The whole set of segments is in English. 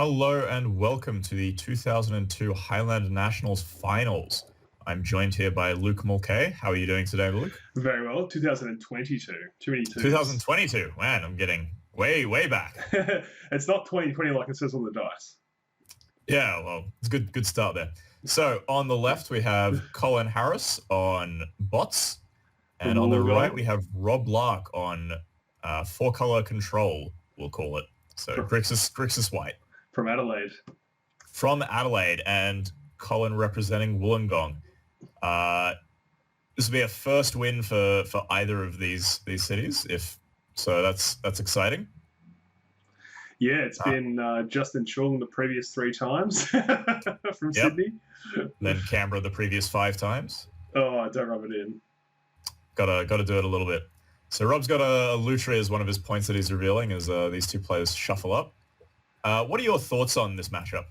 Hello and welcome to the 2002 Highlander Nationals Finals. I'm joined here by Luke Mulcahy. How are you doing today, Luke? Very well. 2022. Too many twos. 2022. Man, I'm getting way back. It's not 2020 like it says on the dice. Yeah, well, it's a good start there. So on the left, we have Colin Harris on bots. And on the right, we have Rob Lark on four-color control, we'll call it. So Grixis White. From Adelaide. From Adelaide, and Colin representing Wollongong. This will be a first win for either of these cities, if so. That's exciting. Yeah, it's been Justin Chung the previous 3 times from Sydney. Then Canberra the previous 5 times. Oh, don't rub it in. Gotta do it a little bit. So Rob's got a Lutri as one of his points that he's revealing as these two players shuffle up. What are your thoughts on this matchup?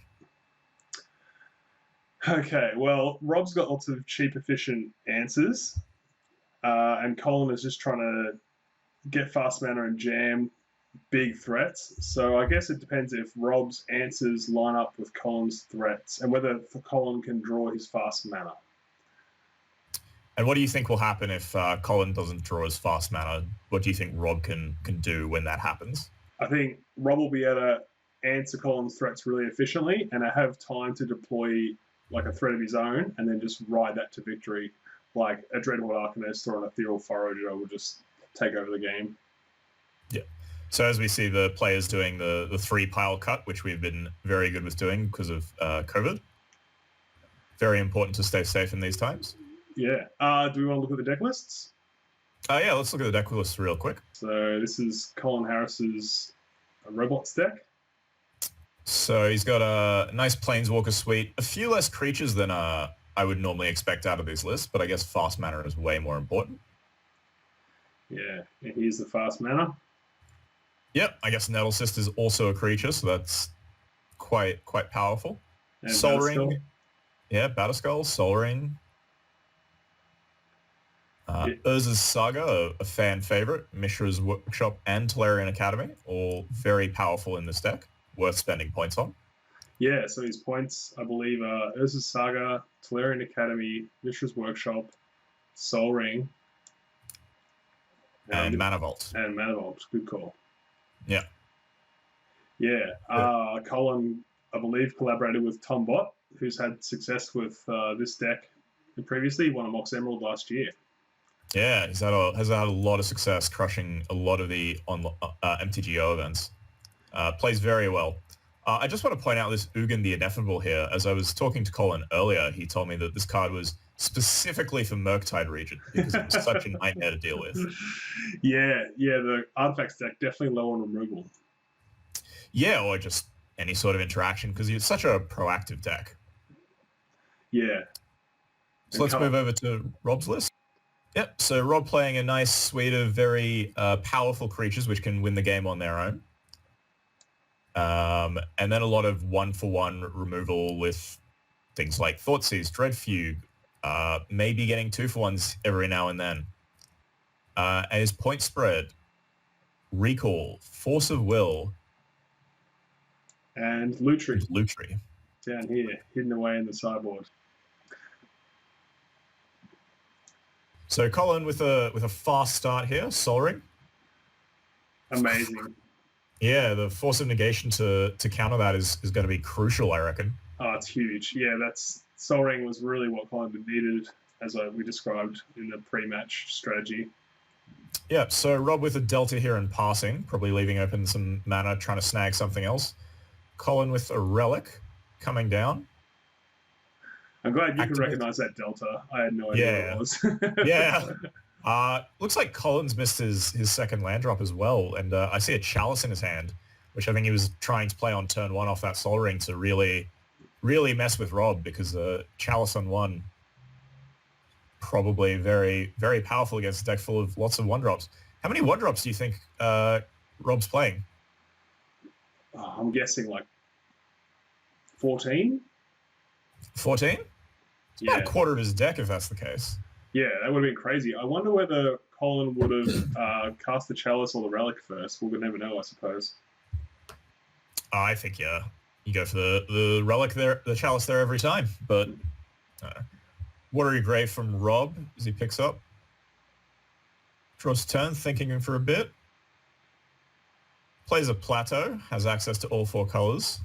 Okay, well, Rob's got lots of cheap, efficient answers, and Colin is just trying to get fast mana and jam big threats. So I guess it depends if Rob's answers line up with Colin's threats and whether Colin can draw his fast mana. And what do you think will happen if Colin doesn't draw his fast mana? What do you think Rob can do when that happens? I think Rob will be able to answer Colin's threats really efficiently and have time to deploy like a threat of his own and then just ride that to victory. Like a Dreadhorde Arcanist or an Ethereal Forager will just take over the game. Yeah. So as we see the players doing the 3-pile cut, which we've been very good with doing because of COVID. Very important to stay safe in these times. Yeah. Do we want to look at the deck lists? Yeah, let's look at the deck lists real quick. So this is Colin Harris's Robots deck. So he's got a nice Planeswalker suite, a few less creatures than I would normally expect out of these lists, but I guess fast mana is way more important. Yeah, and here's the fast mana. Yep, I guess Nettlecyst is also a creature, so that's quite powerful. And Sol Ring. Yeah, Batterskull, Sol Ring. Urza's Saga, a fan favorite, Mishra's Workshop, and Tolarian Academy, all very powerful in this deck. Worth spending points on. Yeah, so his points, I believe, are Urza's Saga, Tolarian Academy, Mishra's Workshop, Sol Ring, and Mana Vault. And Mana Vault, good call. Yeah. Yeah, Colin, I believe, collaborated with Tom Bott, who's had success with this deck previously. He won a Mox Emerald last year. Yeah, has had a lot of success crushing a lot of the MTGO events. Plays very well. I just want to point out this Ugin the Ineffable here. As I was talking to Colin earlier, he told me that this card was specifically for Murktide region because it was such a nightmare to deal with. Yeah, the Artifacts deck definitely low on removal. Yeah, or just any sort of interaction because it's such a proactive deck. Yeah. So let's move over to Rob's list. Yep, so Rob playing a nice suite of very powerful creatures which can win the game on their own. And then a lot of 1-for-1 removal with things like Thoughtseize, Dreadfugue, maybe getting 2-for-1s every now and then. And his point spread, Recall, Force of Will, and Lutri. Down here, hidden away in the sideboard. So Colin with a fast start here, Sol Ring. Amazing. Yeah, the Force of Negation to counter that is going to be crucial, I reckon. Oh, it's huge. Yeah, Sol Ring was really what Colin needed, as we described in the pre-match strategy. Yeah, so Rob with a Delta here in passing, probably leaving open some mana, trying to snag something else. Colin with a Relic coming down. I'm glad you could recognize that Delta. I had no idea what it was. Yeah. Looks like Colin's missed his second land drop as well, and I see a Chalice in his hand, which I think he was trying to play on turn 1 off that Sol Ring to really mess with Rob, because Chalice on 1 probably very, very powerful against a deck full of lots of 1-drops. How many 1-drops do you think Rob's playing? I'm guessing like 14? 14? It's about a quarter of his deck if that's the case. Yeah, that would have been crazy. I wonder whether Colin would have cast the Chalice or the Relic first. We'll never know, I suppose. I think, yeah. You go for the relic there, the chalice there every time. But Watery Grave from Rob as he picks up. Draws turn, thinking for a bit. Plays a plateau, has access to all 4 colors.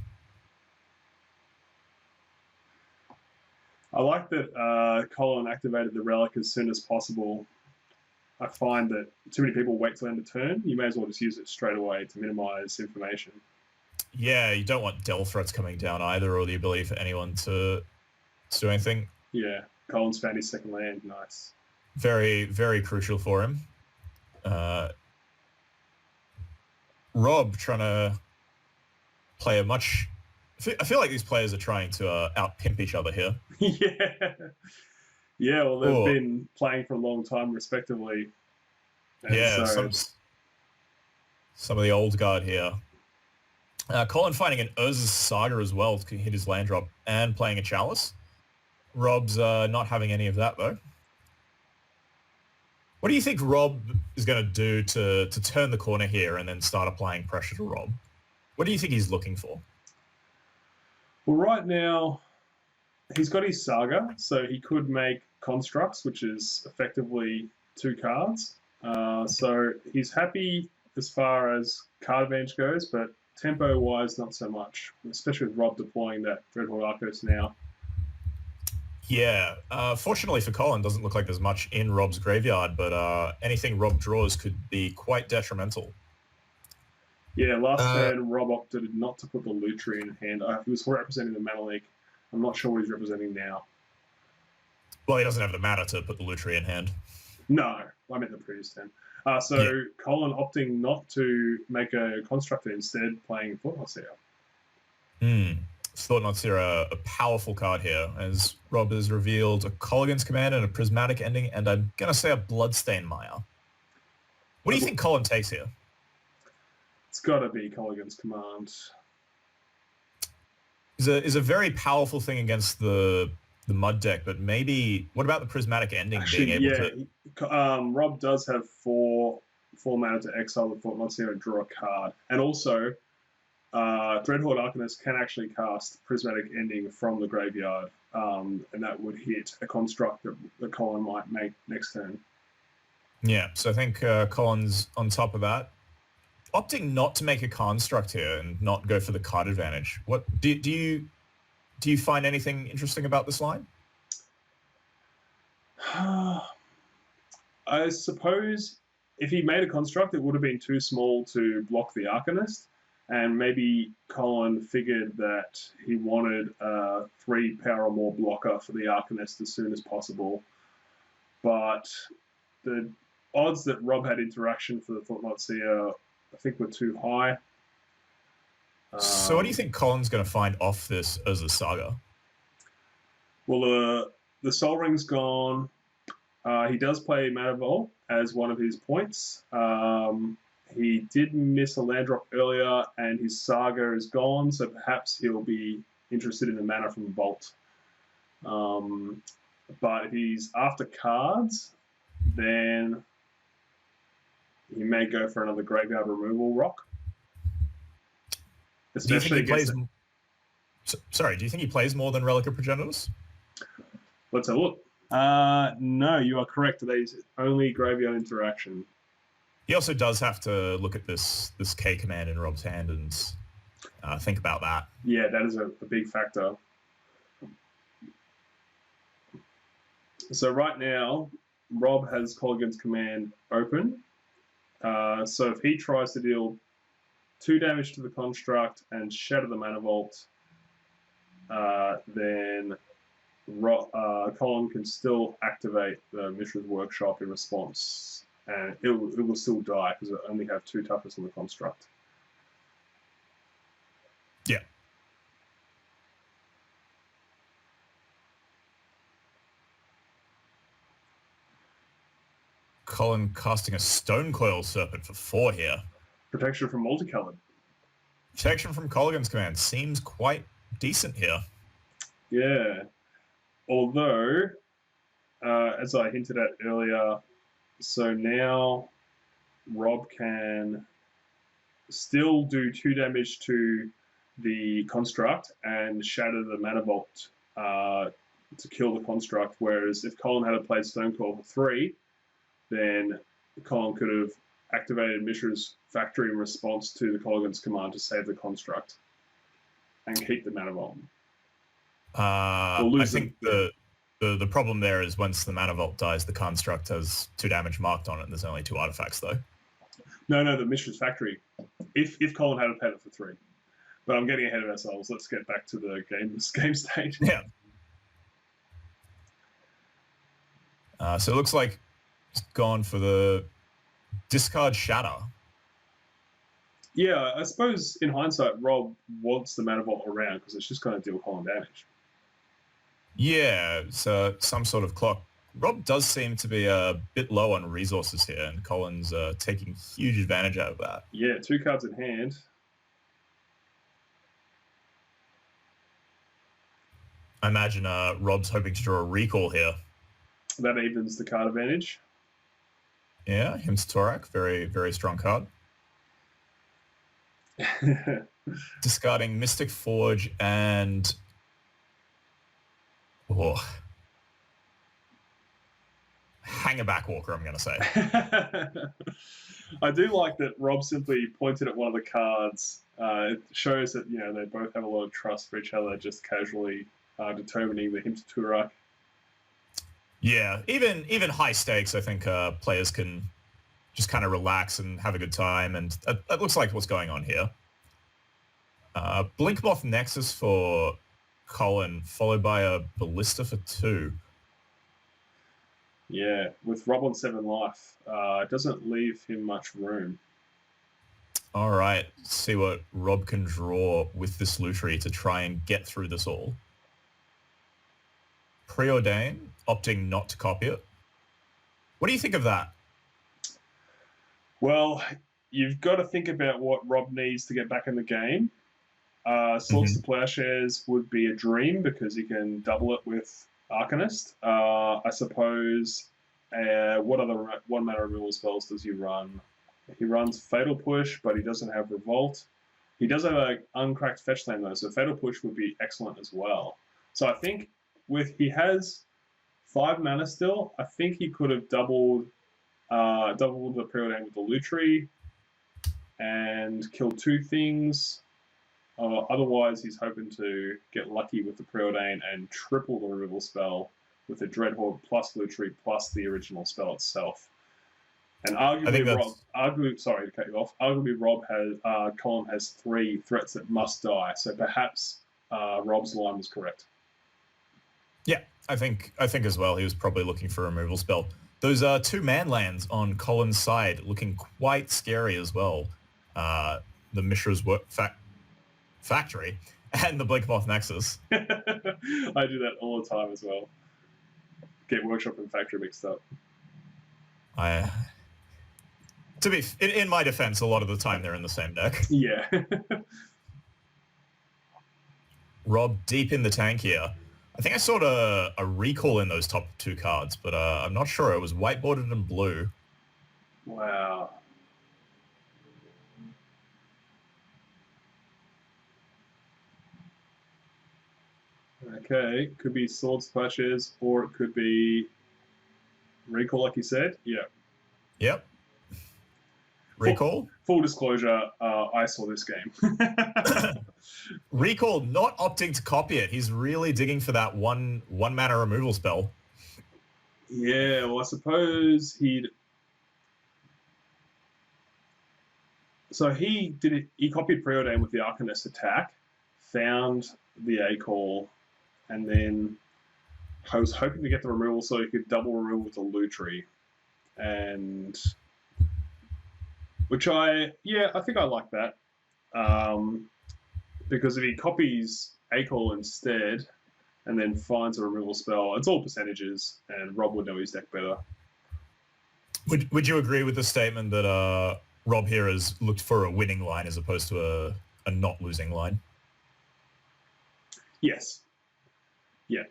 I like that Colin activated the relic as soon as possible. I find that too many people wait till end of turn. You may as well just use it straight away to minimize information. Yeah, you don't want Del threats coming down either, or the ability for anyone to do anything. Yeah, Colin's found his second land. Nice. Very, very crucial for him. Rob trying to play a much... I feel like these players are trying to out-pimp each other here. Yeah. Yeah, well, they've been playing for a long time, respectively. And yeah, so some of the old guard here. Colin finding an Urza's Saga as well to hit his land drop and playing a Chalice. Rob's not having any of that, though. What do you think Rob is going to do to turn the corner here and then start applying pressure to Rob? What do you think he's looking for? Well, right now, he's got his Saga, so he could make Constructs, which is effectively 2 cards. So he's happy as far as card advantage goes, but tempo-wise, not so much, especially with Rob deploying that Dreadhorde Arcos now. Yeah, fortunately for Colin, doesn't look like there's much in Rob's graveyard, but anything Rob draws could be quite detrimental. Yeah, last turn, Rob opted not to put the Lutri in hand. He was representing the Mana League. I'm not sure what he's representing now. Well, he doesn't have the mana to put the Lutri in hand. No, I meant the previous turn. Colin opting not to make a Constructor, instead playing Thought-Knot Seer. Thought-Knot Seer, a powerful card here, as Rob has revealed a Colligan's Command and a Prismatic Ending, and I'm going to say a Bloodstained Mire. What do you think Colin takes here? It's got to be Colligan's Command. Is a very powerful thing against the Mud deck, but maybe what about the Prismatic Ending? Actually, being able to... Rob does have four mana to exile the Thought-Knot Seer and draw a card, and also Dreadhorde Arcanist can actually cast Prismatic Ending from the graveyard, and that would hit a construct that Colin might make next turn. Yeah, so I think Colin's on top of that. Opting not to make a construct here and not go for the card advantage. What do you find anything interesting about this line? I suppose if he made a construct, it would have been too small to block the Arcanist, and maybe Colin figured that he wanted a 3 power or more blocker for the Arcanist as soon as possible. But the odds that Rob had interaction for the Thought-Knot Seer, I think, were too high. So what do you think Colin's going to find off this as a Saga? Well, the Sol Ring's gone. He does play Mana Vault as one of his points. He did miss a land drop earlier, and his Saga is gone, so perhaps he'll be interested in the mana from Vault. But if he's after cards, then he may go for another Graveyard Removal Rock. Especially do you think he plays more than Relic of Progenitors? Let's have a look. No, you are correct. Today's only graveyard interaction. He also does have to look at this K command in Rob's hand and think about that. Yeah, that is a big factor. So right now, Rob has Colligan's Command open. So if he tries to deal 2 damage to the construct and shatter the Mana Vault, then Colin can still activate the Mishra's Workshop in response, and it will still die because it only have 2 toughness on the construct. Yeah. Colin casting a Stone Coil Serpent for 4 here. Protection from Multicolored. Protection from Colligan's Command seems quite decent here. Yeah. Although, as I hinted at earlier, so now Rob can still do 2 damage to the construct and shatter the mana vault to kill the construct. Whereas if Colin had played Stonecoil for 3, then Colin could have activated Mishra's Factory in response to the Colligan's command to save the construct and keep the mana vault. I think the problem there is once the mana vault dies, the construct has 2 damage marked on it, and there's only 2 artifacts though. No, the Mishra's Factory. If Colin had paid it for 3. But I'm getting ahead of ourselves. Let's get back to the game state. Yeah. So it looks like it's gone for the discard Shatter. Yeah, I suppose in hindsight, Rob wants the mana vault around because it's just going to deal Colin damage. Yeah, so some sort of clock. Rob does seem to be a bit low on resources here, and Colin's taking huge advantage out of that. Yeah, 2 cards in hand. I imagine Rob's hoping to draw a recall here. That evens the card advantage. Yeah, Hymns Torak, very, very strong card. Discarding Mystic Forge and... Oh. Hangerback Walker, I'm going to say. I do like that Rob simply pointed at one of the cards. It shows that, they both have a lot of trust for each other, just casually determining the Hymns Torak. Yeah, even high stakes, I think players can just kind of relax and have a good time, and that looks like what's going on here. Blinkmoth Nexus for Colin, followed by a Ballista for 2. Yeah, with Rob on 7 life, it doesn't leave him much room. All right, let's see what Rob can draw with this Lutri to try and get through this all. Preordain, opting not to copy it. What do you think of that? Well, you've got to think about what Rob needs to get back in the game. Swords to Plowshares would be a dream because you can double it with Arcanist. I suppose, what other 1-mana removal spells does he run? He runs Fatal Push, but he doesn't have Revolt. He does have an uncracked fetch land though, so Fatal Push would be excellent as well. So I think he has 5 mana still. I think he could have doubled the Preordain with the Lutri and killed 2 things. Otherwise, he's hoping to get lucky with the Preordain and triple the removal spell with the Dreadhorde plus Lutri plus the original spell itself. And arguably, sorry to cut you off. Arguably, Colin has 3 threats that must die. So perhaps Rob's line was correct. Yeah, I think as well. He was probably looking for a removal spell. Those 2 man lands on Colin's side looking quite scary as well. The Mishra's Factory and the Blinkmoth Nexus. I do that all the time as well. Get Workshop and Factory mixed up. In my defense, a lot of the time they're in the same deck. Yeah. Rob deep in the tank here. I think I saw a recall in those top 2 cards, but I'm not sure. It was whiteboarded in blue. Wow. Okay, could be Swords Clashes, or it could be Recall, like you said. Yeah. Yep. Recall? Full disclosure, I saw this game. Recall not opting to copy it. He's really digging for that one mana removal spell. Yeah, well, I suppose he'd... So he did it. He copied Preordain with the Arcanist attack, found the A-Call, and then I was hoping to get the removal so he could double removal with the Lutri. And... Which I think I like that. Because if he copies A-Call instead and then finds a removal spell, it's all percentages, and Rob would know his deck better. Would you agree with the statement that Rob here has looked for a winning line as opposed to a not losing line? Yes. Yeah.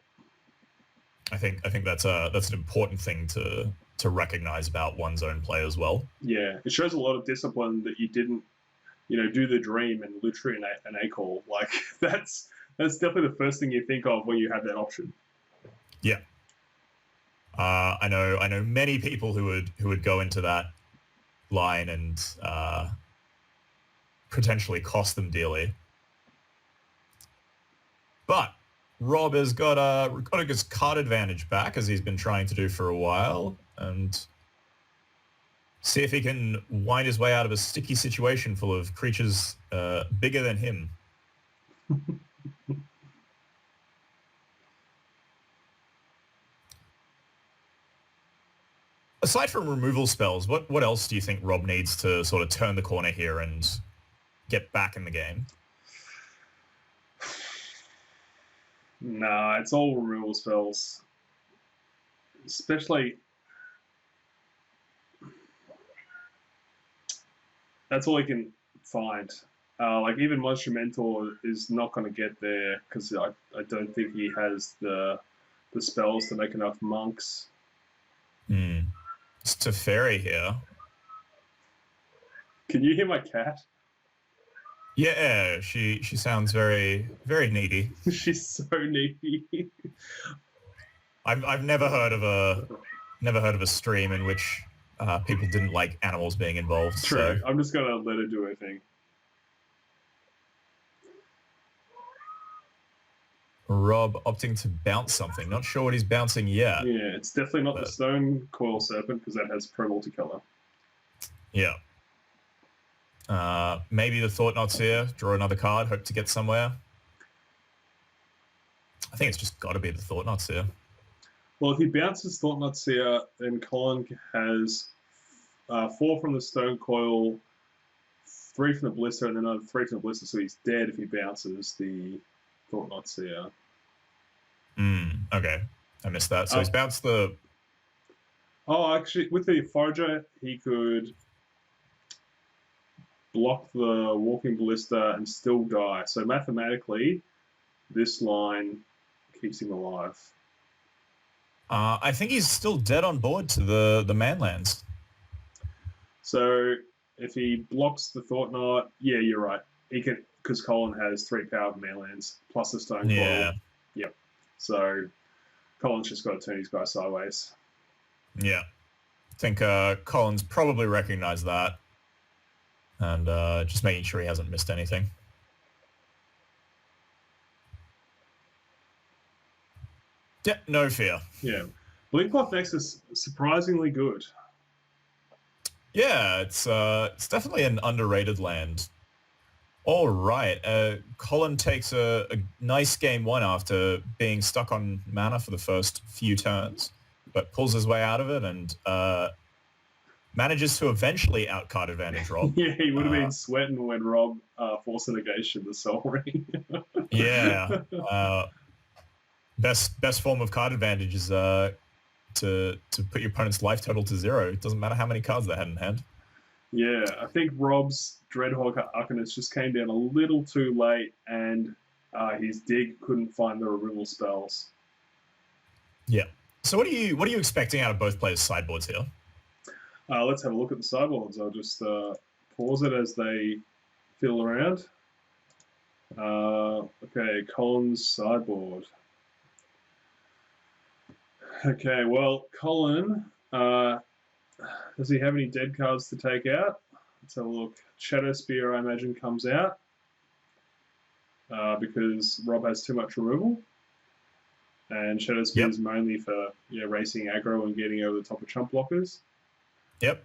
I think that's an important thing to recognize about one's own play as well. Yeah, it shows a lot of discipline that you didn't do the dream and literally an A-call. Like that's definitely the first thing you think of when you have that option. Yeah. I know many people who would go into that line and potentially cost them dearly. But Rob has got his card advantage back, as he's been trying to do for a while, and see if he can wind his way out of a sticky situation full of creatures bigger than him. Aside from removal spells, what else do you think Rob needs to sort of turn the corner here and get back in the game? Nah, it's all removal spells. Especially, that's all he can find. Like even Monster Mentor is not going to get there because I don't think he has the spells to make enough monks. It's Teferi here. Can you hear my cat? Yeah, she sounds very, very needy. She's so needy. I've never heard of a stream in which people didn't like animals being involved. True. So. I'm just gonna let her do her thing. Rob opting to bounce something. Not sure what he's bouncing yet. Yeah, it's definitely not the Stone Coil Serpent because that has pro multicolor. Yeah. Maybe the Thought-Knot's here. Draw another card. Hope to get somewhere. I think it's just got to be the Thought-Knot's here. Well, if he bounces Thought-Knot's here, then Colin has 4 from the Stone Coil, 3 from the Blister, and then another 3 from the Blister, so he's dead if he bounces the Thought-Knot's here. Okay. I missed that. So he's bounced the... Oh, actually, with the Forager, he could block the Walking Ballista and still die. So mathematically, this line keeps him alive. I think he's still dead on board to the manlands. So if he blocks the Thought Knot, yeah, you're right. He can, because Colin has 3 power manlands plus the Stone Coil. Yeah. Yep. So Colin's just got to turn his guy sideways. Yeah. I think Colin's probably recognized that. And just making sure he hasn't missed anything. Yeah, no fear. Yeah. Blinkcloth Nexus is surprisingly good. Yeah, it's definitely an underrated land. All right. Colin takes a nice game 1 after being stuck on mana for the first few turns, but pulls his way out of it and manages to eventually out-card advantage Rob. Yeah, he would have been sweating when Rob forced a negation the Soul Ring. Yeah. Best form of card advantage is to put your opponent's life total to 0. It doesn't matter how many cards they had in hand. Yeah, I think Rob's Dreadhawk Arcanist just came down a little too late, and his dig couldn't find the removal spells. Yeah. So what are you expecting out of both players' sideboards here? Let's have a look at the sideboards. I'll just pause it as they fiddle around. Okay, Colin's sideboard. Okay, well, Colin, does he have any dead cards to take out? Let's have a look. Shadow Spear, I imagine, comes out because Rob has too much removal. And Shadow Spear is mainly for racing aggro and getting over the top of chump blockers. Yep.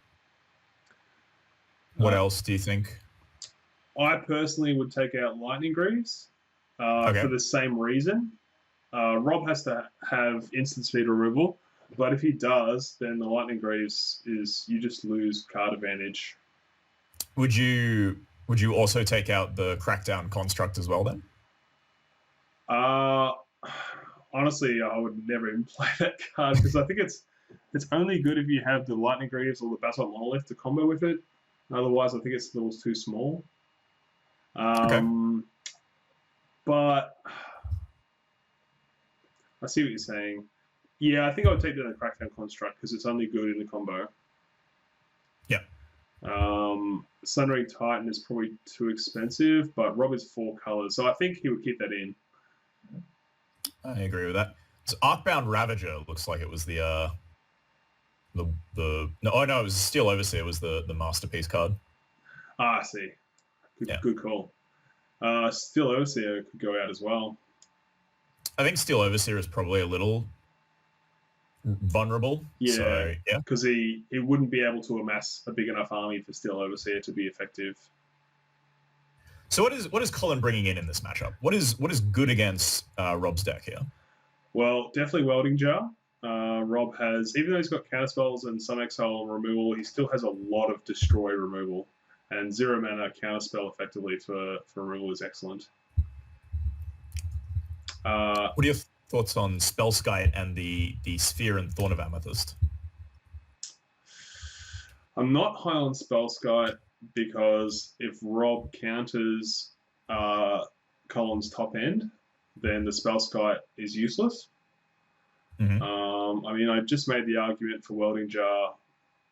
What else do you think? I personally would take out Lightning Greaves for the same reason. Rob has to have instant speed removal, but if he does, then the Lightning Greaves is you just lose card advantage. Would you also take out the Crackdown Construct as well then? Honestly, I would never even play that card because I think it's only good if you have the Lightning Greaves or the Basalt Monolith to combo with it. Otherwise, I think it's a little too small. But I see what you're saying. Yeah, I think I would take the Crackdown Construct because it's only good in the combo. Yeah. Sunring Titan is probably too expensive, but Rob is 4 colors, so I think he would keep that in. I agree with that. So Arcbound Ravager looks like it was the no, it was Steel Overseer was the masterpiece card. I see. Good call. Steel Overseer could go out as well. I think Steel Overseer is probably a little vulnerable. Yeah, because he wouldn't be able to amass a big enough army for Steel Overseer to be effective. So what is Colin bringing in this matchup? What is good against Rob's deck here? Well, definitely Welding Jar. Rob has, even though he's got counterspells and some exile removal, he still has a lot of destroy removal. And 0 mana counterspell effectively for removal is excellent. What are your thoughts on Spellskite and the Sphere and Thorn of Amethyst? I'm not high on Spellskite because if Rob counters Colin's top end, then the Spellskite is useless. Mm-hmm. I mean, I just made the argument for Welding Jar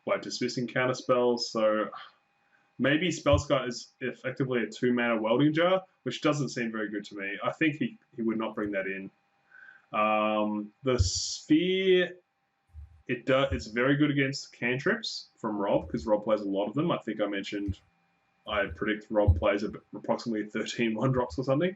by dismissing counterspells, so maybe Spellskite is effectively a 2-mana Welding Jar, which doesn't seem very good to me. I think he would not bring that in. The Sphere, it's very good against cantrips from Rob, because Rob plays a lot of them. I think I mentioned I predict Rob plays approximately 13 1-drops or something.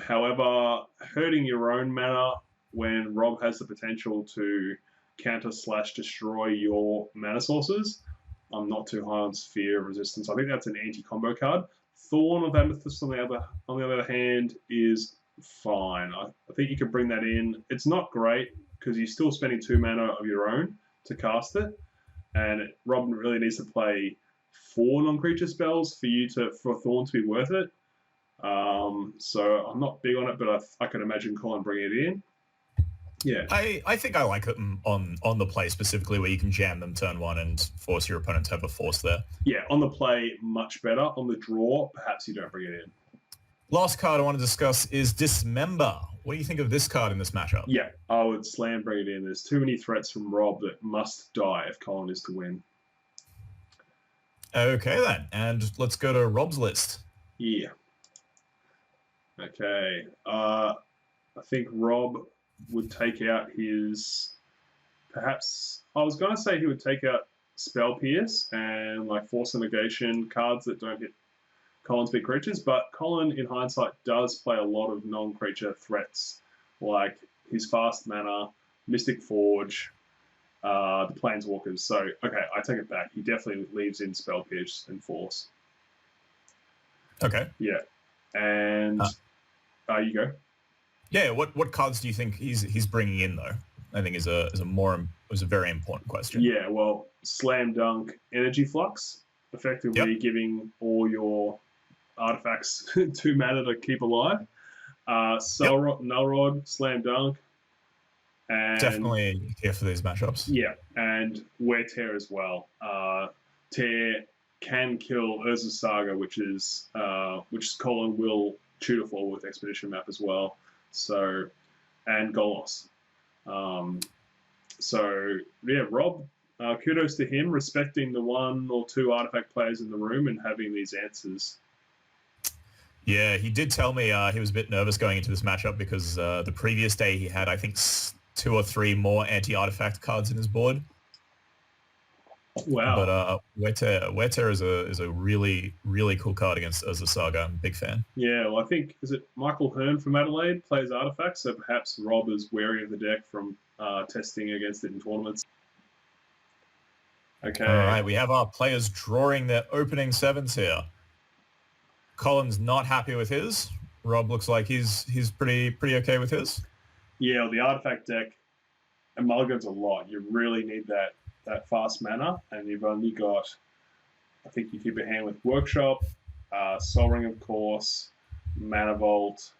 However, hurting your own mana when Rob has the potential to counter/destroy your mana sources, I'm not too high on Sphere of Resistance. I think that's an anti-combo card. Thorn of Amethyst, on the other hand, is fine. I think you can bring that in. It's not great because you're still spending 2 mana of your own to cast it, and Rob really needs to play 4 non-creature spells for Thorn to be worth it. So I'm not big on it, but I can imagine Colin bringing it in. Yeah, I think I like it on the play specifically, where you can jam them turn 1 and force your opponent to have a force there. Yeah, on the play, much better. On the draw, perhaps you don't bring it in. Last card I want to discuss is Dismember. What do you think of this card in this matchup? Yeah, I would slam bring it in. There's too many threats from Rob that must die if Colin is to win. Okay then, and let's go to Rob's list. Yeah. Okay. I think Rob would take out his, perhaps, I was going to say he would take out Spell Pierce and like Force of Negation cards that don't hit Colin's big creatures, but Colin, in hindsight, does play a lot of non-creature threats, like his fast mana, Mystic Forge, the Planeswalkers. So, okay, I take it back. He definitely leaves in Spell Pierce and Force. Okay. Yeah. And you go. Yeah, what cards do you think he's bringing in though? I think is a very important question. Yeah, well, Slam Dunk Energy Flux, effectively giving all your artifacts 2 mana to keep alive. Nullrod, Slam Dunk, and definitely here for these matchups. Yeah, and Wear Tear as well. Tear can kill Urza's Saga, which Colin will tutor for with Expedition Map as well. So, and Golos. So yeah, Rob, kudos to him, respecting the 1 or 2 artifact players in the room and having these answers. Yeah, he did tell me he was a bit nervous going into this matchup because the previous day he had, I think, 2 or 3 more anti-artifact cards in his board. Wow. But Wear Tear is a really, really cool card against Urza Saga. I'm a big fan. Yeah, well, I think, is it Michael Hearn from Adelaide plays artifacts, so perhaps Rob is wary of the deck from testing against it in tournaments. Okay. All right, we have our players drawing their opening 7s here. Colin's not happy with his. Rob looks like he's pretty okay with his. Yeah, well, the artifact deck, and mulligans a lot. You really need that fast mana, and you've only got, I think you keep a hand with Workshop, Sol Ring, of course, Mana Vault,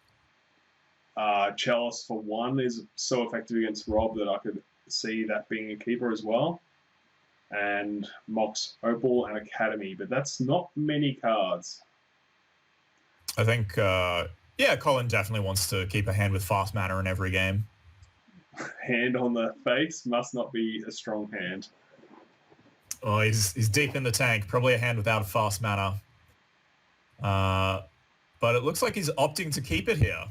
Chalice for 1 is so effective against Rob that I could see that being a keeper as well, and Mox Opal and Academy, but that's not many cards. I think, Colin definitely wants to keep a hand with fast mana in every game. Hand on the face must not be a strong hand. Oh, he's deep in the tank. Probably a hand without a fast mana. But it looks like he's opting to keep it here.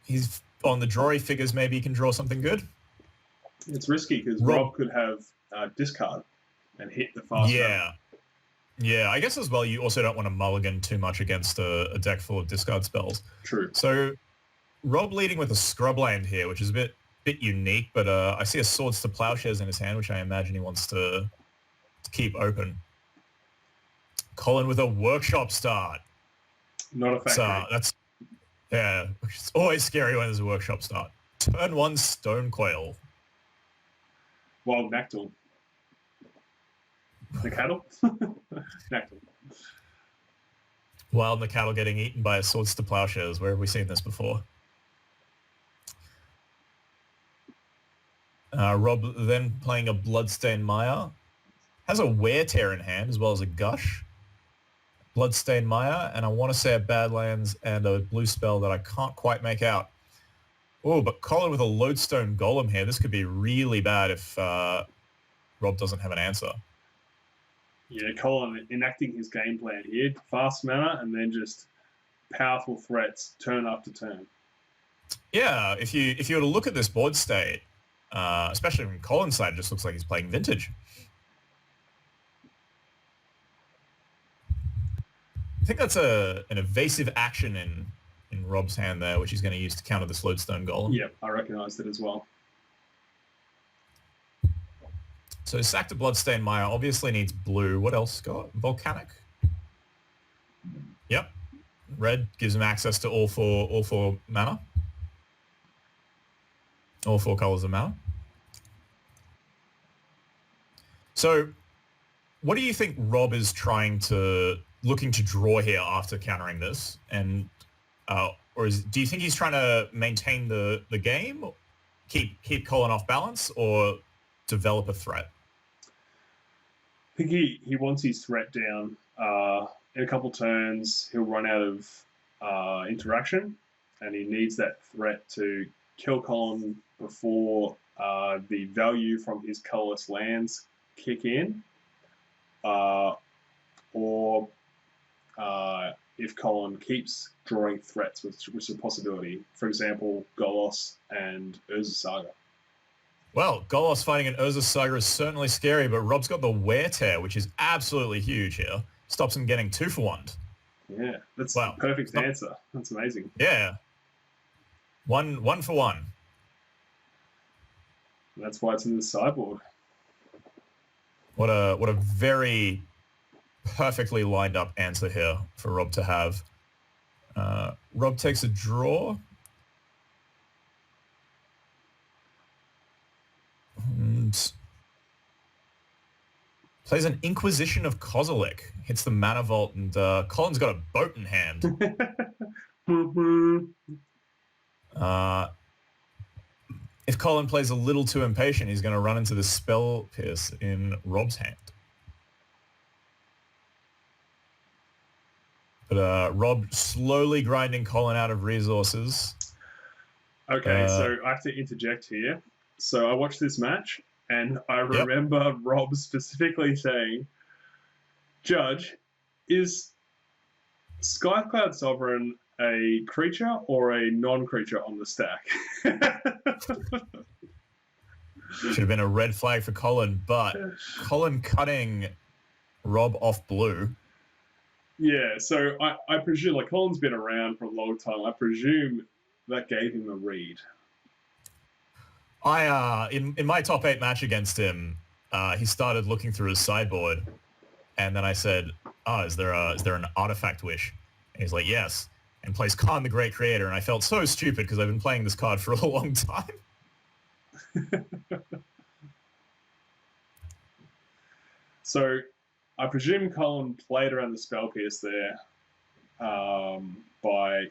He's on the draw. He figures maybe he can draw something good. It's risky because Rob, Rob could have discard and hit the fast mana. yeah. Yeah, I guess as well, you also don't want to mulligan too much against a deck full of discard spells. True. So Rob leading with a scrubland here, which is a bit unique, but I see a Swords to Plowshares in his hand, which I imagine he wants to keep open. Colin with a Workshop start. Not a factory. So it's always scary when there's a Workshop start. Turn 1 Stone Coil. Wild Nactal. The cattle? Nactal. Wild and the cattle getting eaten by a Swords to Plowshares. Where have we seen this before? Rob then playing a Bloodstained Mire. Has a Wear Tear in hand as well as a Gush. Bloodstained Mire, and I want to say a Badlands and a blue spell that I can't quite make out. Oh, but Colin with a Lodestone Golem here. This could be really bad if Rob doesn't have an answer. Yeah, Colin enacting his game plan here. Fast mana and then just powerful threats turn after turn. Yeah, if you were to look at this board state, especially from Colin's side, it just looks like he's playing Vintage. I think that's an evasive action in Rob's hand there, which he's going to use to counter this Lodestone Golem. Yep, I recognised it as well. So sack to Bloodstained Mire obviously needs blue. What else got? Volcanic? Yep. Red gives him access to all four mana. All 4 colors of mana. So what do you think Rob is looking to draw here after countering this? And do you think he's trying to maintain the game, keep Colin off balance, or develop a threat? I think he wants his threat down. In a couple turns, he'll run out of interaction, and he needs that threat to kill Colin before the value from his colorless lands kick in, or if Colin keeps drawing threats, which is a possibility. For example, Golos and Urza Saga. Well, Golos fighting an Urza Saga is certainly scary, but Rob's got the Wear Tear, which is absolutely huge here. Stops him getting 2 for 1. Yeah, that's the perfect answer. That's amazing. Yeah. One for 1. That's why it's in the sideboard. What a very perfectly lined up answer here for Rob to have. Rob takes a draw. And plays an Inquisition of Kozilek. Hits the Mana Vault, and Colin's got a boat in hand. If Colin plays a little too impatient, he's going to run into the Spell Pierce in Rob's hand. But Rob slowly grinding Colin out of resources. Okay, so I have to interject here. So I watched this match, and I remember Rob specifically saying, Judge, is Skycloud Sovereign a creature or a non-creature on the stack? Should have been a red flag for Colin, but Colin cutting Rob off blue. Yeah, so I presume, like, Colin's been around for a long time. I presume that gave him a read. In my top 8 match against him, he started looking through his sideboard, and then I said, is there an artifact wish? And he's like, yes, and plays Khan the Great Creator, and I felt so stupid because I've been playing this card for a long time. So I presume Colin played around the Spell Pierce there by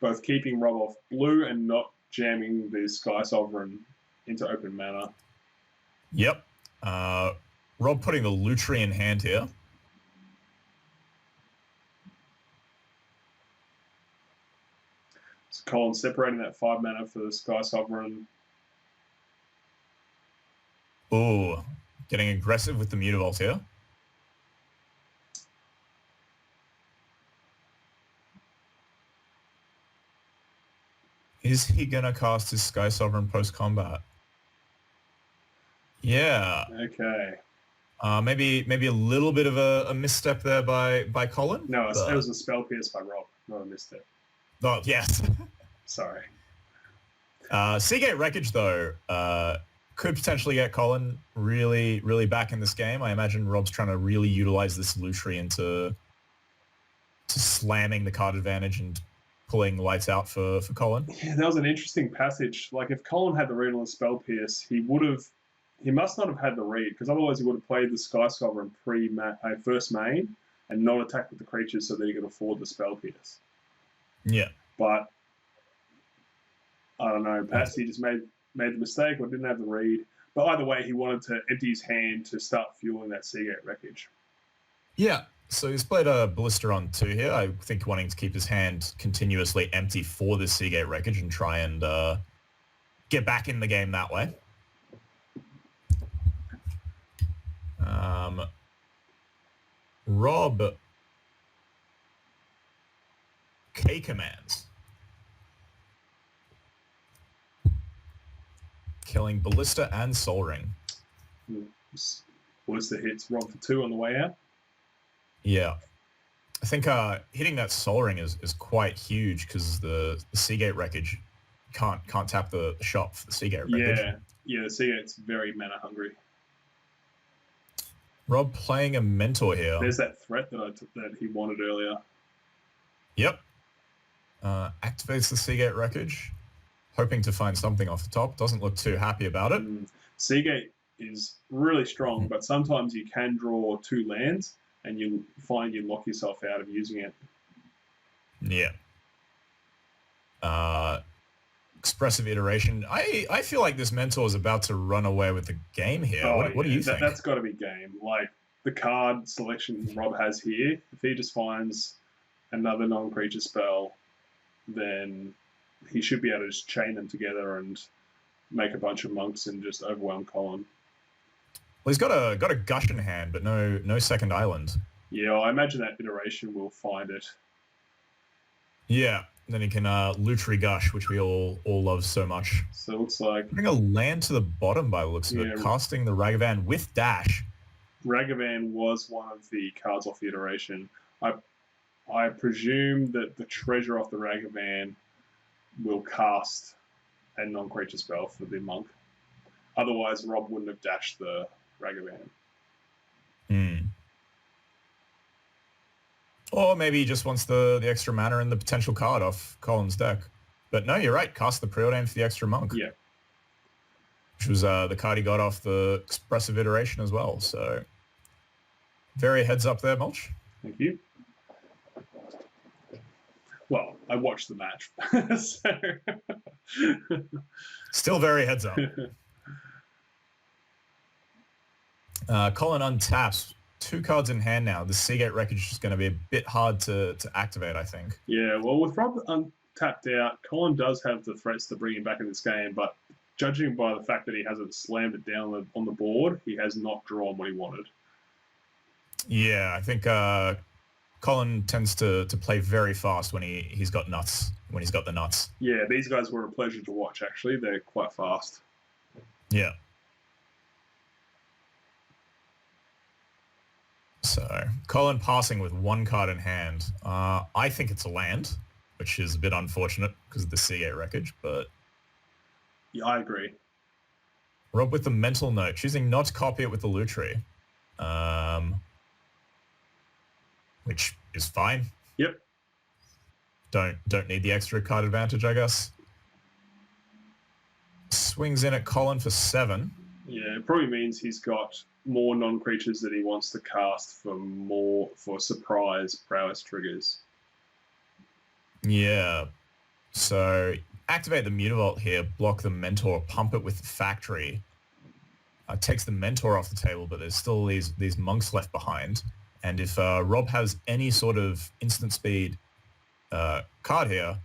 both keeping Rob off blue and not jamming the Sky Sovereign into open mana. Yep. Rob putting the Lutri in hand here. So Colin separating that 5 mana for the Sky Sovereign. Ooh, getting aggressive with the Mutavault here. Is he going to cast his Sky Sovereign post-combat? Yeah. Okay. Maybe a little bit of a misstep there by Colin. No, it was a spell pierce by Rob, not a misstep. Oh, yes. Sorry. Seagate Wreckage, though, could potentially get Colin really, really back in this game. I imagine Rob's trying to really utilize this Lutri into slamming the card advantage and pulling lights out for Colin. Yeah, that was an interesting passage. Like, if Colin had the read on the spell pierce, he must not have had the read, because otherwise he would have played the Sky Sovereign first main and not attacked with the creatures so that he could afford the spell pierce. Yeah. But I don't know, perhaps he just made the mistake or didn't have the read. But either way, he wanted to empty his hand to start fueling that Seagate Wreckage. Yeah. So he's played a Ballista on 2 here. I think wanting to keep his hand continuously empty for this Seagate Wreckage and try and get back in the game that way. Rob K commands. Killing Ballista and Soul Ring. Ballista hits Rob for 2 on the way out. Yeah. I think hitting that Soul Ring is quite huge because the Seagate Wreckage can't tap the shop for the Seagate Wreckage. Yeah, the Seagate's very mana hungry. Rob playing a Mentor here. There's that threat that he wanted earlier. Yep. Activates the Seagate Wreckage, hoping to find something off the top. Doesn't look too happy about it. Seagate is really strong, but sometimes you can draw 2 lands and you find you lock yourself out of using it. Yeah. Expressive Iteration. I feel like this Mentor is about to run away with the game here. What do you think? That's got to be game. Like, the card selection Rob has here, if he just finds another non-creature spell, then he should be able to just chain them together and make a bunch of monks and just overwhelm Colin. Well, he's got a Gush in hand, but no second island. Yeah, I imagine that Iteration will find it. Yeah, then he can Lutri Gush, which we all love so much. So it looks like... Bring a land to the bottom by the looks of it, casting the Ragavan with Dash. Ragavan was one of the cards off the Iteration. I presume that the treasure off the Ragavan will cast a non-creature spell for the monk. Otherwise, Rob wouldn't have dashed the Ragavan. Or maybe he just wants the extra mana and the potential card off Colin's deck. But no, you're right. Cast the Preordain for the extra monk. Yeah. Which was the card he got off the Expressive Iteration as well. So very heads up there, Mulch. Thank you. Well, I watched the match. So... Still very heads up. Colin untaps. 2 cards in hand now. The Seagate Wreckage is going to be a bit hard to activate, I think. Yeah, well, with Rob untapped out, Colin does have the threats to bring him back in this game, but judging by the fact that he hasn't slammed it down on the board, he has not drawn what he wanted. Yeah, I think Colin tends to play very fast when he's got nuts, when he's got the nuts. Yeah, these guys were a pleasure to watch, actually. They're quite fast. Yeah. So, Colin passing with 1 card in hand. I think it's a land, which is a bit unfortunate because of the Seagate Wreckage, but... Yeah, I agree. Rob with the Mental Note, choosing not to copy it with the Lutri. Which is fine. Yep. Don't need the extra card advantage, I guess. Swings in at Colin for 7. Yeah, it probably means he's got more non-creatures that he wants to cast for surprise prowess triggers. Yeah. So activate the Mutavault here, block the Mentor, pump it with the Factory. Takes the Mentor off the table, but there's still these monks left behind. And if Rob has any sort of instant speed card here,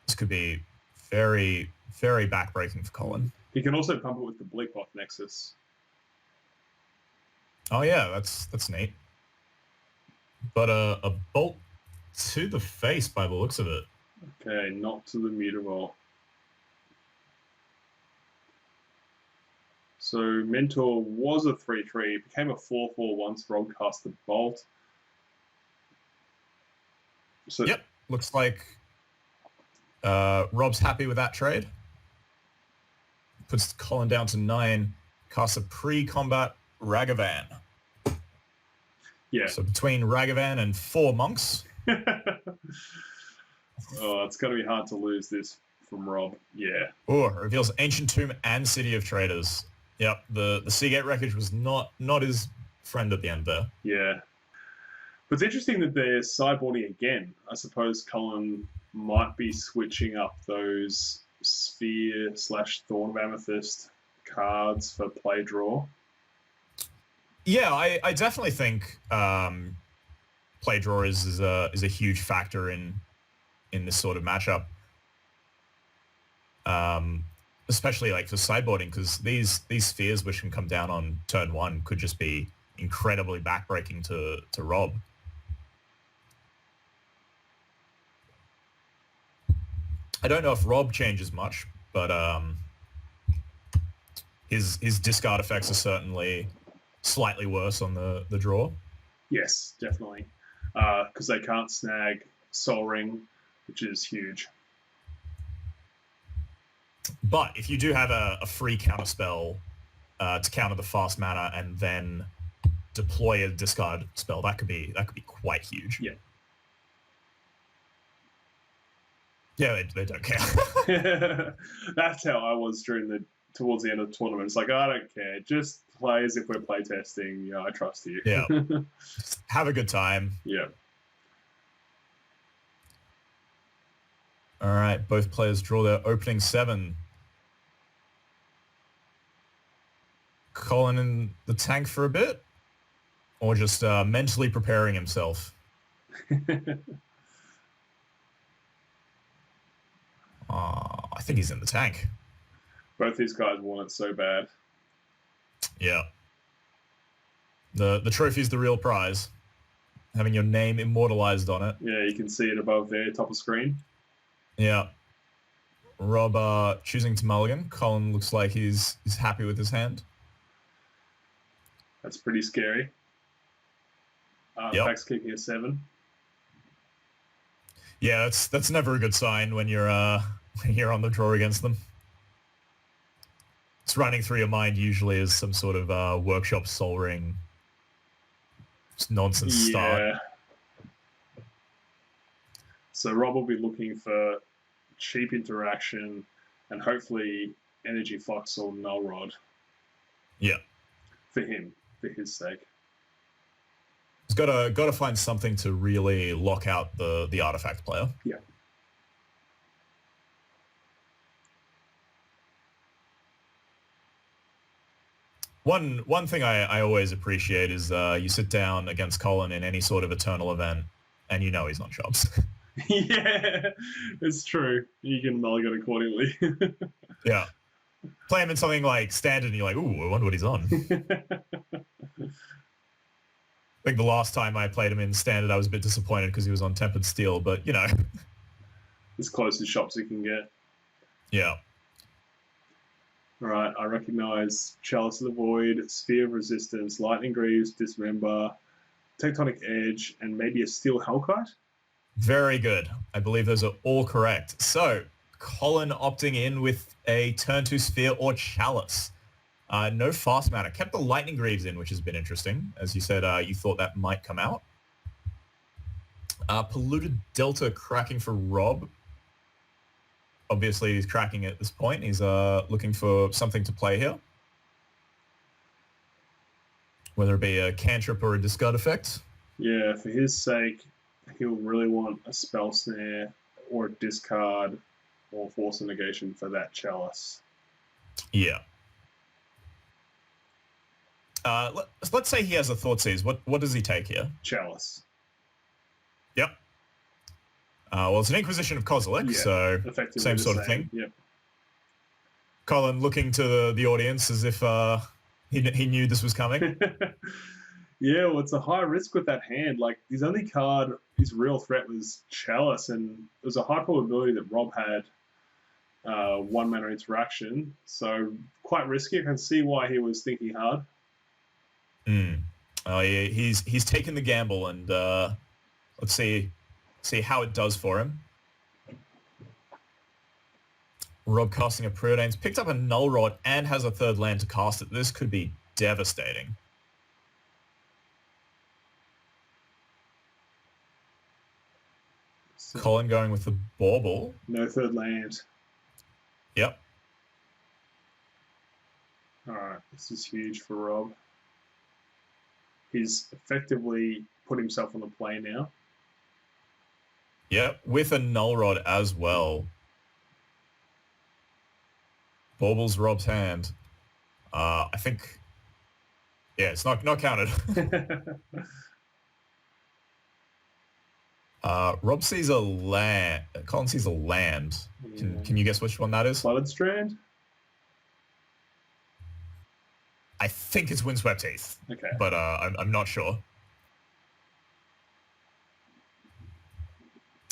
this could be very, very backbreaking for Colin. He can also pump it with the Bleakmoth Nexus. Oh yeah, that's neat. But a bolt to the face by the looks of it. Okay, not to the mutable. So Mentor was a 3/3, became a 4/4 once Rob cast the bolt. So Yep, looks like Rob's happy with that trade. Puts Colin down to 9. Casts a pre-combat Ragavan. yeah. So between Ragavan and 4 monks. Oh, it's going to be hard to lose this from Rob. Yeah. Oh, reveals Ancient Tomb and City of Traders. Yep, the Seagate wreckage was not his friend at the end there. Yeah. But it's interesting that they're sideboarding again. I suppose Colin might be switching up those Sphere/Thorn of Amethyst cards for play draw. Yeah, I definitely think play draw is a huge factor in this sort of matchup. Especially like for sideboarding, because these spheres which can come down on turn 1 could just be incredibly backbreaking to Rob. I don't know if Rob changes much, but his discard effects are certainly slightly worse on the draw. Yes, definitely. Because they can't snag Soul Ring, which is huge. But if you do have a free counterspell to counter the fast mana and then deploy a discard spell, that could be quite huge. Yeah. Yeah, they don't care. That's how I was towards the end of the tournament. It's like, I don't care. Just play as if we're playtesting. Yeah, I trust you. Yeah. Have a good time. Yeah. All right, both players draw their opening 7. Colin in the tank for a bit, or just mentally preparing himself? I think he's in the tank. Both these guys want it so bad. Yeah. The trophy's the real prize. Having your name immortalized on it. Yeah, you can see it above there, top of screen. Yeah. Rob choosing to mulligan. Colin looks like he's happy with his hand. That's pretty scary. Yep. Pack's kicking a 7. Yeah, that's never a good sign when you're on the draw against them. It's running through your mind usually as some sort of workshop Soul Ring nonsense start. So Rob will be looking for cheap interaction and hopefully Energy Fox or Null Rod. Yeah. For his sake. He's got to find something to really lock out the artifact player. Yeah. One thing I always appreciate is you sit down against Colin in any sort of Eternal event, and you know he's on chops. Yeah, it's true. You can mulligan accordingly. Yeah. Play him in something like Standard, and you're like, ooh, I wonder what he's on. I think the last time I played him in Standard, I was a bit disappointed because he was on Tempered Steel, but, you know. As close as shops you can get. Yeah. All right, I recognize Chalice of the Void, Sphere of Resistance, Lightning Greaves, Dismember, Tectonic Edge, and maybe a Steel Hellkite? Very good. I believe those are all correct. So, Colin opting in with a turn 2 Sphere or Chalice. No fast mana. Kept the Lightning Greaves in, which has been interesting. As you said, you thought that might come out. Polluted Delta cracking for Rob. Obviously, he's cracking at this point. He's looking for something to play here. Whether it be a cantrip or a discard effect. Yeah, for his sake, he'll really want a Spell Snare or a discard or Force of Negation for that Chalice. Yeah. Let's say he has a Thoughtseize. What does he take here? Chalice. Yep. Well, it's an Inquisition of Kozilek, so same sort of thing. Yep. Colin looking to the audience as if he knew this was coming. Yeah, well, it's a high risk with that hand. Like his only card, his real threat was Chalice, and there's a high probability that Rob had one mana interaction. So quite risky. I can see why he was thinking hard. Oh, yeah, he's taken the gamble, and let's see how it does for him. Rob casting a Preordain's, picked up a Null Rod and has a third land to cast it. This could be devastating. So, Colin going with the Bauble. No third land. Yep. All right, this is huge for Rob. He's effectively put himself on the play now. Yep, with a Null Rod as well. Bauble's Rob's hand. I think, yeah, it's not counted. Rob sees a land. Colin sees a land. Can you guess which one that is? Flooded Strand? I think it's Windswept Heath. Okay. But I'm not sure.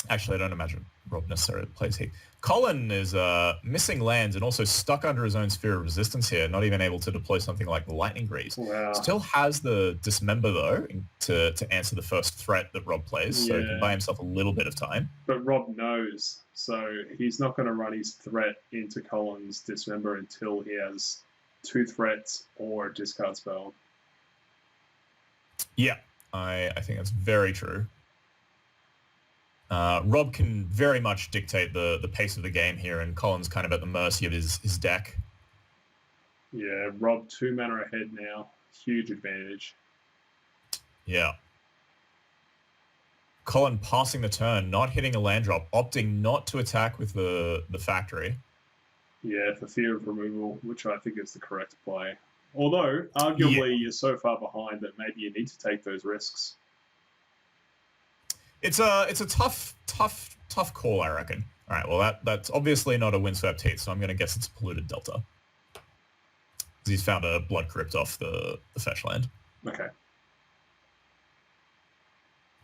Actually, I don't imagine Rob necessarily plays Heath. Colin is missing lands and also stuck under his own sphere of resistance here, not even able to deploy something like the Lightning Greaves. Wow. Still has the Dismember, though, to answer the first threat that Rob plays, so he can buy himself a little bit of time. But Rob knows, so he's not going to run his threat into Colin's Dismember until he has 2 threats or a discard spell. Yeah, I think that's very true. Rob can very much dictate the pace of the game here, and Colin's kind of at the mercy of his deck. Yeah, Rob 2 mana ahead now. Huge advantage. Yeah. Colin passing the turn, not hitting a land drop, opting not to attack with the factory. Yeah, for fear of removal, which I think is the correct play. Although, arguably, you're so far behind that maybe you need to take those risks. It's a tough call, I reckon. All right, well, that's obviously not a Windswept Heath, so I'm going to guess it's a Polluted Delta. Because he's found a Blood Crypt off the fetch land. Okay.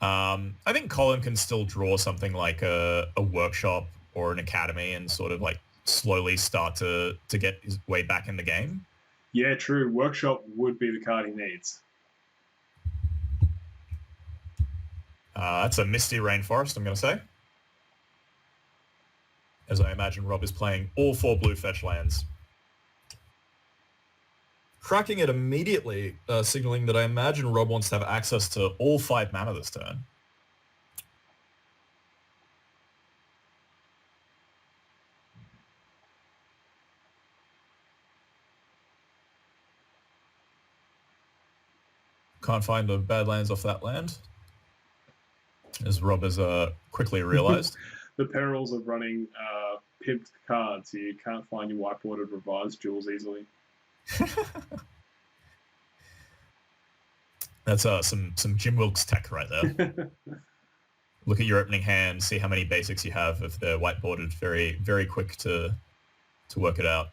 I think Colin can still draw something like a Workshop or an Academy and sort of like slowly start to get his way back in the game. Yeah, true. Workshop would be the card he needs. That's a Misty Rainforest, I'm going to say. As I imagine Rob is playing all 4 blue fetch lands. Cracking it immediately, signaling that I imagine Rob wants to have access to all 5 mana this turn. Can't find the bad lands off that land, as Rob has quickly realized. The perils of running pimped cards. You can't find your whiteboarded revised jewels easily. That's some Jim Wilkes tech right there. Look at your opening hand, see how many basics you have. If they're whiteboarded, very, very quick to work it out.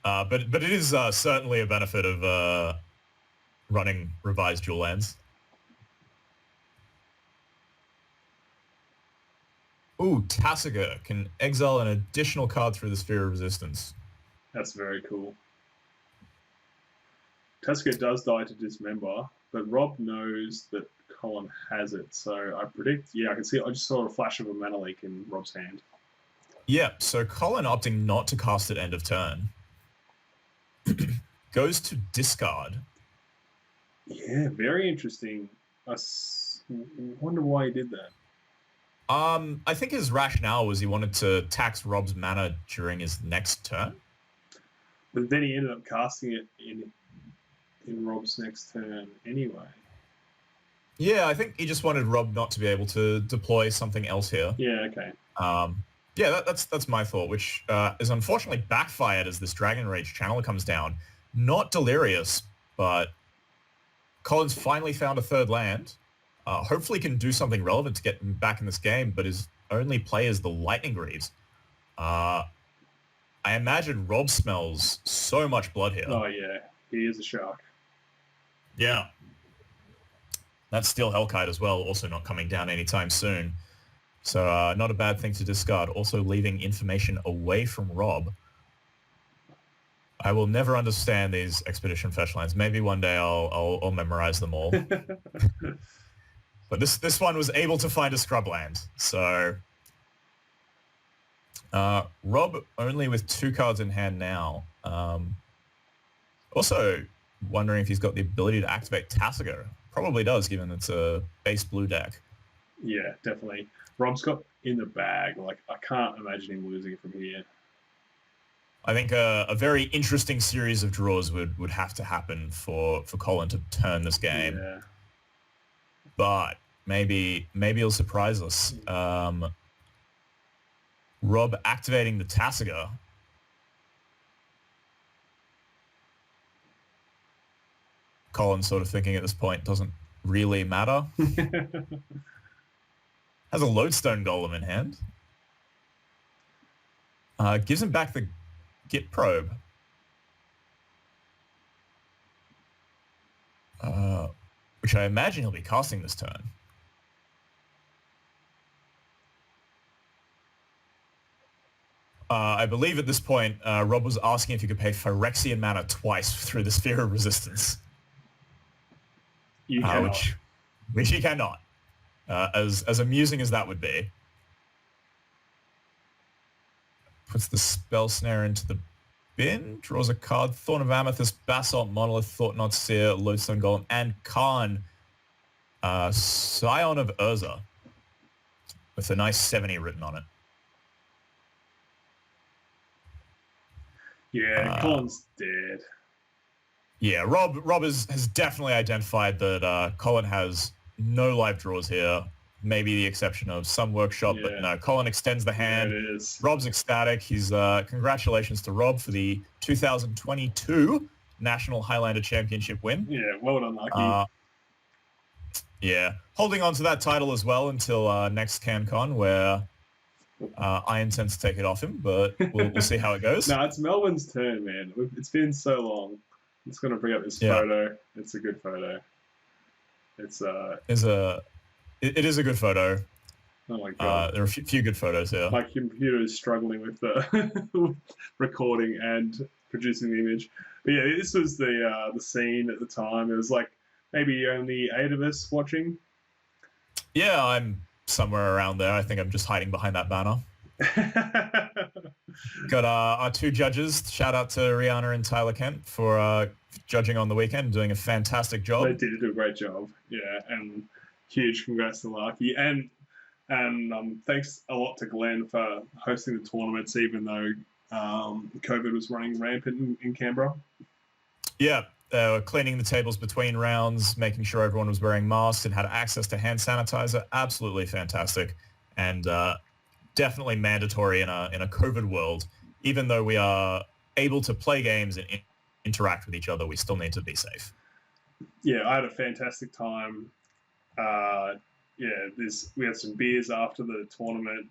But it is certainly a benefit of running revised dual lands. Ooh, Tasiga can exile an additional card through the Sphere of Resistance. That's very cool. Tasiga does die to Dismember, but Rob knows that Colin has it. So I predict, I can see, I just saw a flash of a mana leak in Rob's hand. Yeah, so Colin opting not to cast at end of turn. Goes to discard. Yeah, very interesting. I wonder why he did that. I think his rationale was he wanted to tax Rob's mana during his next turn. But then he ended up casting it in Rob's next turn anyway. Yeah, I think he just wanted Rob not to be able to deploy something else here. Yeah, okay. Yeah, that's my thought, which is unfortunately backfired as this Dragon Rage Channeler comes down. Not Delirious, but Colin's finally found a third land. Hopefully can do something relevant to get him back in this game, but his only play is the Lightning Greaves. I I imagine Rob smells so much blood here. Oh yeah, he is a shark. Yeah. That's Steel Hellkite as well, also not coming down anytime soon. So not a bad thing to discard. Also leaving information away from Rob. I will never understand these Expedition Fetch lines. Maybe one day I'll memorize them all. But this one was able to find a scrubland. So Rob only with 2 cards in hand now. Also wondering if he's got the ability to activate Tasiga. Probably does, given it's a base blue deck. Yeah, definitely. Rob's got in the bag. Like, I can't imagine him losing it from here. I think a very interesting series of draws would have to happen for Colin to turn this game. Yeah. But maybe he'll surprise us. Rob activating the Tasiga. Colin sort of thinking at this point doesn't really matter. Has a Lodestone Golem in hand. Gives him back the Git Probe. Which I imagine he'll be casting this turn. I believe at this point, Rob was asking if you could pay Phyrexian mana twice through the Sphere of Resistance. You cannot. Which he cannot. As amusing as that would be. Puts the Spell Snare into the bin, draws a card, Thorn of Amethyst, Basalt Monolith, Thought-Knot Seer, Lodestone Golem, and Khan, Scion of Urza, with a nice 70 written on it. Yeah, Colin's dead. Yeah, Rob has definitely identified that Colin has no live draws here. Maybe the exception of some workshop, but no, Colin extends the hand. Yeah, it is. Rob's ecstatic. He's congratulations to Rob for the 2022 National Highlander Championship win. Yeah, well done, Lucky. Yeah, holding on to that title as well until next Cancon, where I intend to take it off him, but we'll see how it goes. No, it's Melvin's turn, man. It's been so long. I'm just going to bring up this photo. It's a good photo. It is a good photo. Oh my god! There are a few good photos here. My computer is struggling with the recording and producing the image. But yeah, this was the scene at the time. It was like maybe only 8 of us watching. Yeah, I'm somewhere around there. I think I'm just hiding behind that banner. Got our 2 judges. Shout out to Rihanna and Tyler Kent for judging on the weekend, doing a fantastic job. They did do a great job. Yeah, and huge congrats to Larky. And thanks a lot to Glenn for hosting the tournaments, even though COVID was running rampant in Canberra. Yeah. Cleaning the tables between rounds, making sure everyone was wearing masks and had access to hand sanitizer. Absolutely fantastic. And definitely mandatory in a COVID world. Even though we are able to play games and interact with each other, we still need to be safe. Yeah, I had a fantastic time. We had some beers after the tournament.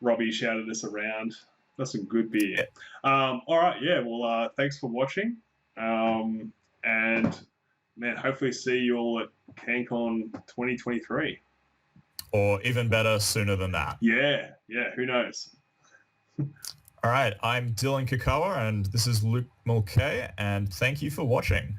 Robbie shouted us around. That's some good beer. Yeah. All right, yeah. Well, thanks for watching. And man, hopefully see you all at CanCon 2023. Or even better, sooner than that. Yeah. Who knows? All right, I'm Dylan Kakawa, and this is Luke Mulcahy, and thank you for watching.